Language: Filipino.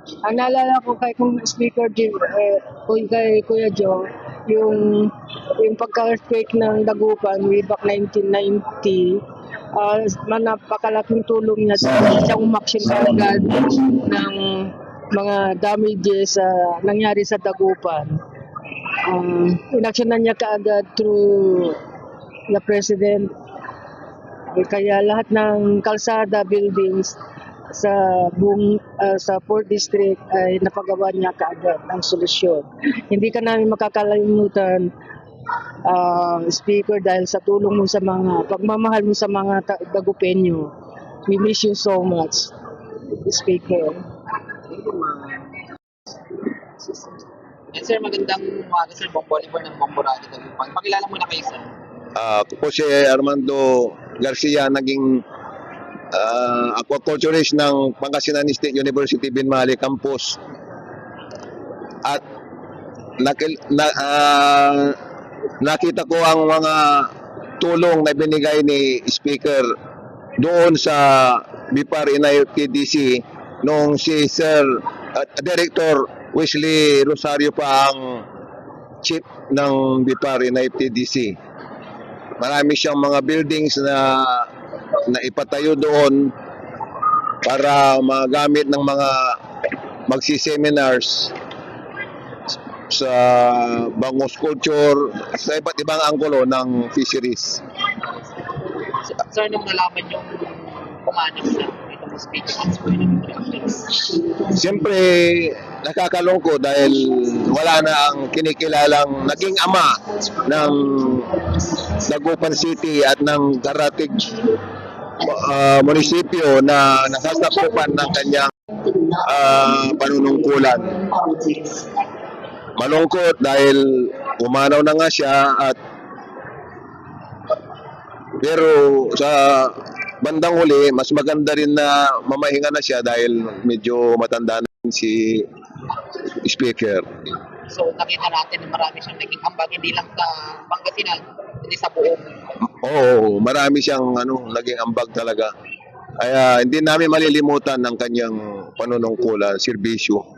Ang naalala ko kay kung Speaker Jim, kay Kuya Joe, yung pagka-earthquake ng Dagupan way back 1990, napakalaking tulong niya dahil siya umaksyon kaagad ng mga damages nangyari sa Dagupan. Inaksyonan niya kaagad through the President. Kaya lahat ng kalsada, buildings sa buong sa 4th District ay napagawa niya kaagad ng solusyon. Hindi ka namin makakalimutan, Speaker, dahil sa tulong mo sa mga pagmamahal mo sa mga Dagupenyo. We miss you so much, Speaker. Yes, sir, magandang umaga, sir. Bong Bolivar ng Bomborado, Dagupan. Pakilala muna kayo, sir. Ako po si Armando Garcia, naging aquaculturist ng Pangasinan State University Binmali Campus. At nakita ko ang mga tulong na binigay ni Speaker doon sa BIPAR NIFTDC noong si Sir Director Wesley Rosario pa ang chief ng BIPAR NIFTDC. Marami siyang mga buildings na ipatayo doon para magamit ng mga magsi-seminars sa bangus culture, sa iba't ibang anggulo ng fisheries. Sir, nung nalaman yung pumanas na itong speaker, what's going on with reactions? Siyempre, nakakalungkot dahil wala na ang kinikilalang naging ama ng Dagupan City at ng Karatig munisipyo na nasasakupan ng kanyang panunungkulan. Malungkot dahil umanaw na nga siya pero sa bandang huli, mas maganda rin na mamahinga na siya dahil medyo matanda na si Speaker. So, nakita natin na marami siyang naging ambag, hindi lang sa Pangasinan, hindi sa buong. Oo, marami siyang naging ambag talaga. Kaya hindi namin malilimutan ang kanyang panunungkulan, serbisyo.